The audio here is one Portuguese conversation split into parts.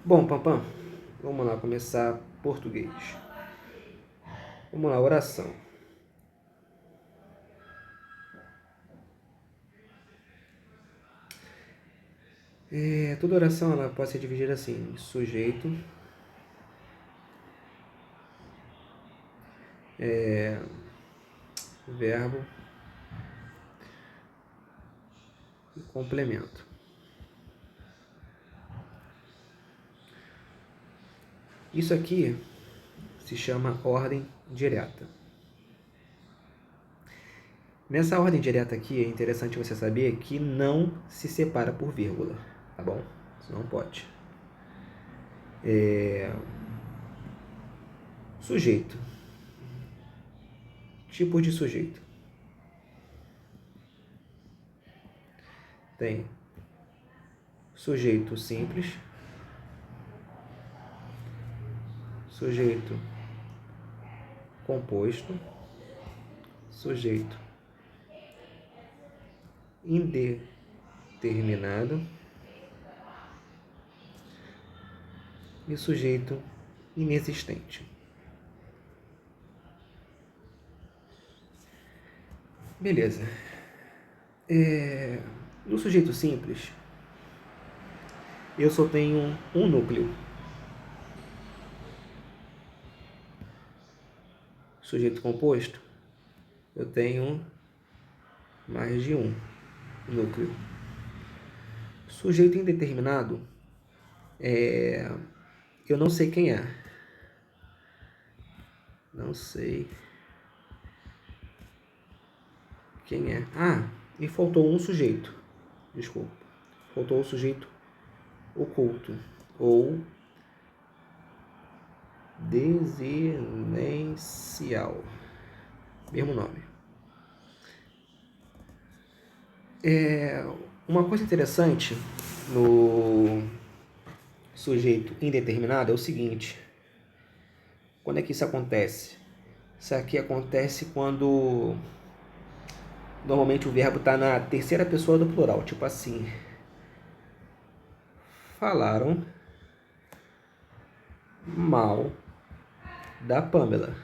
Bom, Pampam, vamos lá começar português. Vamos lá, oração. Toda oração ela pode ser dividida assim: sujeito, verbo e complemento. Isso aqui se chama ordem direta. Nessa ordem direta aqui é interessante você saber que não se separa por vírgula, tá bom? Isso não pode. Sujeito. Tipos de sujeito. Tem sujeito simples, sujeito composto, sujeito indeterminado e sujeito inexistente. Beleza. No sujeito simples, eu só tenho um núcleo. Sujeito composto, eu tenho mais de um núcleo. Sujeito indeterminado, eu não sei quem é. Não sei quem é. E faltou um sujeito. Desculpa. Faltou o sujeito oculto ou desinencial. Mesmo nome. Uma coisa interessante no sujeito indeterminado é o seguinte: quando é que isso acontece? Isso aqui acontece quando normalmente o verbo está na terceira pessoa do plural, tipo assim: falaram mal da Pamela.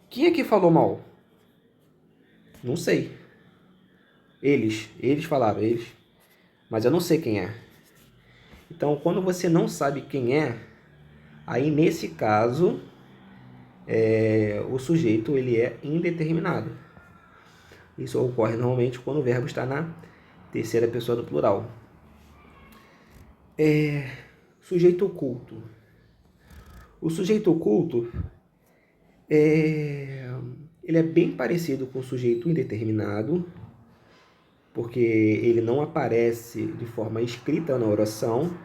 Quem é que falou mal? Não sei. Eles falaram, eles. Mas eu não sei quem é. Então, quando você não sabe quem é, aí nesse caso, o sujeito ele é indeterminado. Isso ocorre normalmente quando o verbo está na terceira pessoa do plural. Sujeito oculto. O sujeito oculto ele é bem parecido com o sujeito indeterminado, porque ele não aparece de forma escrita na oração,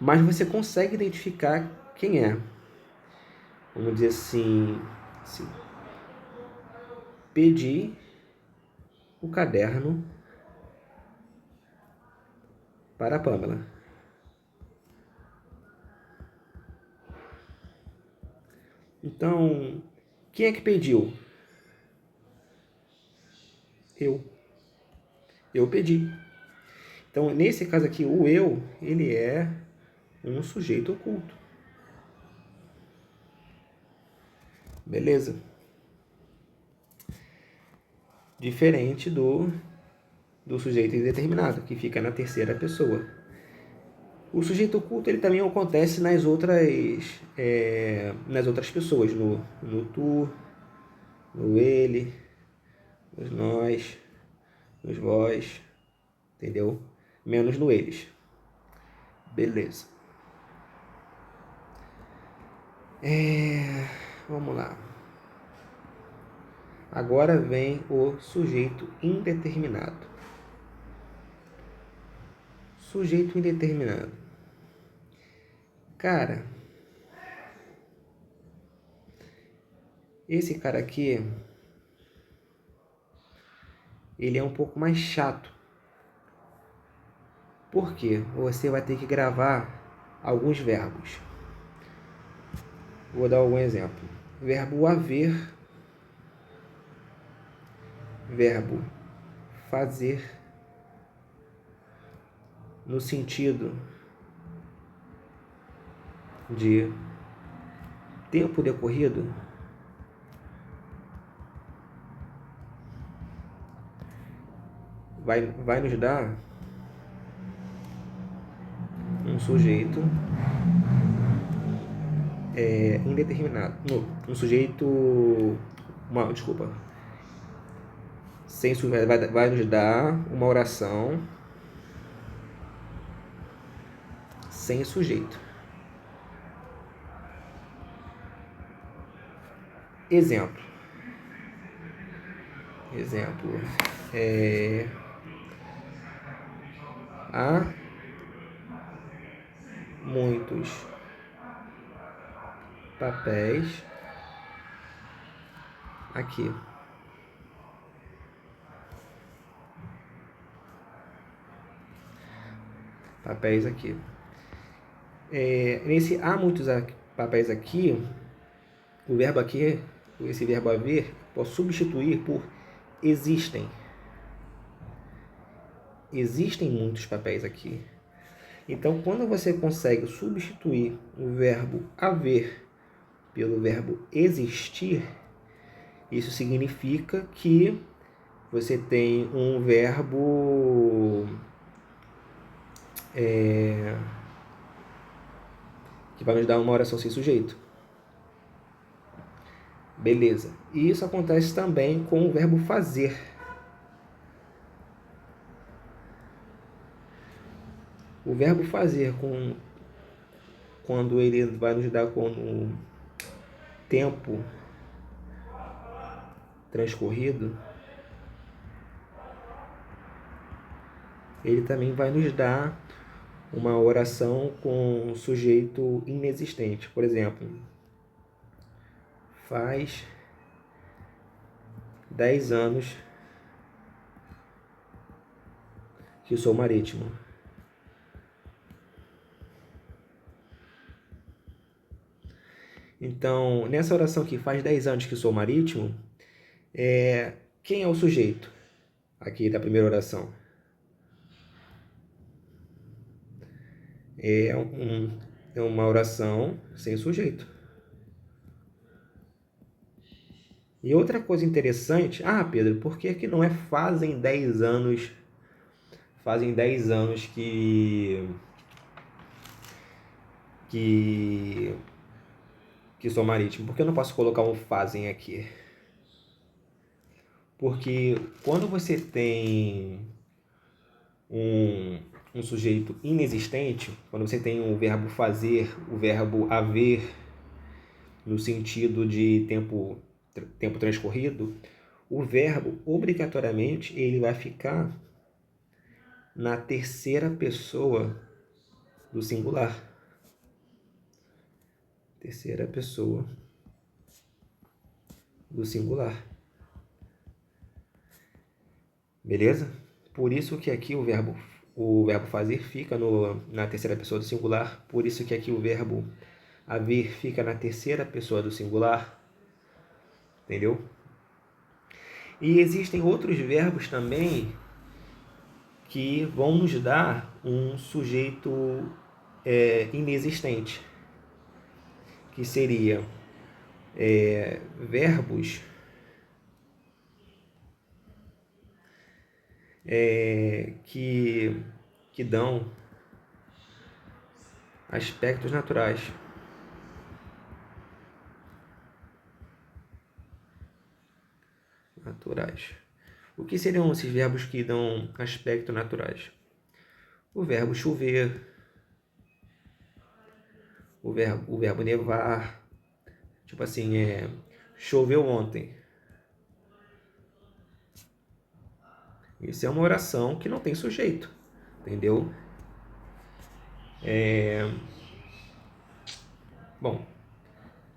mas você consegue identificar quem é. Vamos dizer assim, pedi o caderno para a Pamela. Então, quem é que pediu? Eu pedi. Então, nesse caso aqui, o eu, ele é um sujeito oculto. Beleza? Diferente do sujeito indeterminado, que fica na terceira pessoa. O sujeito oculto ele também acontece nas outras pessoas, no tu, no ele, nos nós, nos vós, entendeu? Menos no eles. Beleza. Vamos lá. Agora vem o sujeito indeterminado. Sujeito indeterminado. Cara, esse cara aqui, ele é um pouco mais chato. Por quê? Você vai ter que gravar alguns verbos. Vou dar algum exemplo. Verbo haver, verbo fazer, no sentido de tempo decorrido, vai nos dar um sujeito indeterminado. Um sujeito... desculpa. Vai nos dar uma oração sem sujeito. Exemplo. Há muitos papéis aqui. Papéis aqui. Nesse há muitos papéis aqui, o verbo aqui, esse verbo haver, posso substituir por existem. Existem muitos papéis aqui. Então, quando você consegue substituir o verbo haver pelo verbo existir, isso significa que você tem um verbo que vai nos dar uma oração sem sujeito. Beleza. E isso acontece também com o verbo fazer. O verbo fazer, quando ele vai nos dar como tempo transcorrido, ele também vai nos dar uma oração com sujeito inexistente. Por exemplo, faz 10 anos que sou marítimo. Então, nessa oração que faz 10 anos que sou marítimo, quem é o sujeito aqui da primeira oração? É uma oração sem sujeito. E outra coisa interessante... Pedro, por que não é fazem 10 anos... Fazem 10 anos que sou marítimo? Por que eu não posso colocar um fazem aqui? Porque quando você tem um sujeito inexistente, quando você tem o verbo fazer, o verbo haver, no sentido de tempo transcorrido, o verbo, obrigatoriamente, ele vai ficar na terceira pessoa do singular. Terceira pessoa do singular. Beleza? Por isso que aqui o verbo fazer fica na terceira pessoa do singular. Por isso que aqui o verbo haver fica na terceira pessoa do singular. Entendeu? E existem outros verbos também que vão nos dar um sujeito inexistente, que seria verbos que dão aspectos naturais. O que seriam esses verbos que dão aspectos naturais? O verbo chover, o verbo nevar, tipo assim, choveu ontem. Isso é uma oração que não tem sujeito, entendeu? Bom,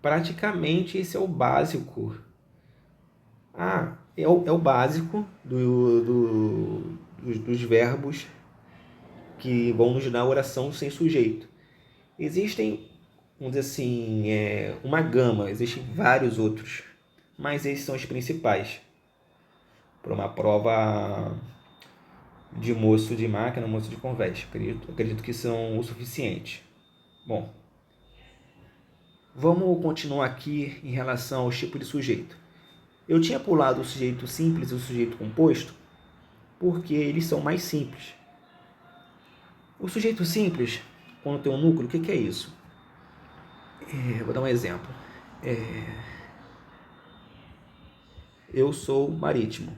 praticamente esse é o básico. É o básico dos verbos que vão nos dar oração sem sujeito. Existem, vamos dizer assim, uma gama, existem vários outros, mas esses são os principais. Para uma prova de moço de máquina, moço de convés. Acredito que são o suficiente. Bom, vamos continuar aqui em relação aos tipos de sujeito. Eu tinha pulado o sujeito simples e o sujeito composto porque eles são mais simples. O sujeito simples, quando tem um núcleo, o que é isso? Vou dar um exemplo. Eu sou marítimo.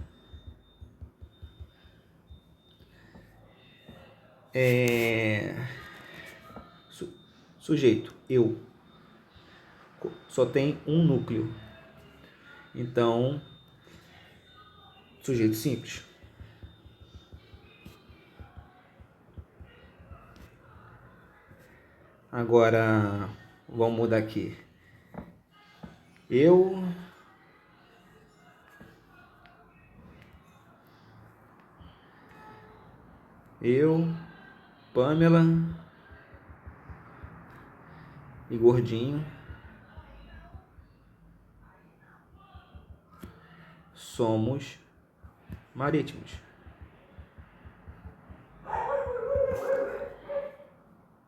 Sujeito, eu. Só tem um núcleo. Então, sujeito simples. Agora, vamos mudar aqui. Eu Pamela e Gordinho somos marítimos.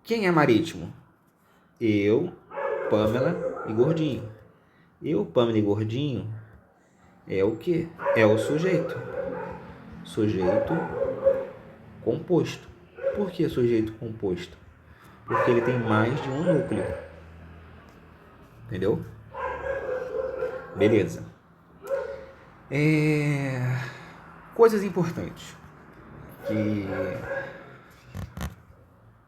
Quem é marítimo? Eu, Pamela e Gordinho. Eu, Pamela e Gordinho é o que? É o sujeito. Sujeito composto. Por que sujeito composto? Porque ele tem mais de um núcleo. Entendeu? Beleza. Coisas importantes. Que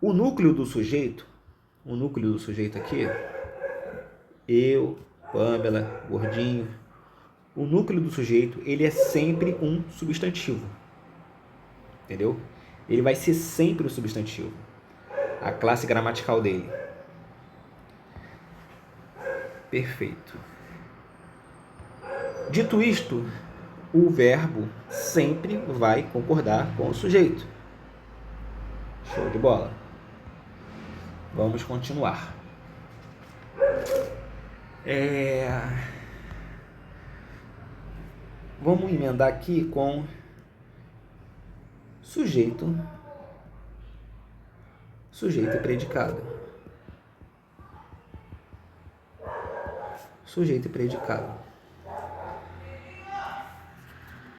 o núcleo do sujeito aqui, eu, Pamela, Gordinho, o núcleo do sujeito, ele é sempre um substantivo. Entendeu? Ele vai ser sempre um substantivo. A classe gramatical dele. Perfeito. Dito isto, o verbo sempre vai concordar com o sujeito. Show de bola. Vamos continuar. Vamos emendar aqui com sujeito e predicado. Sujeito e predicado.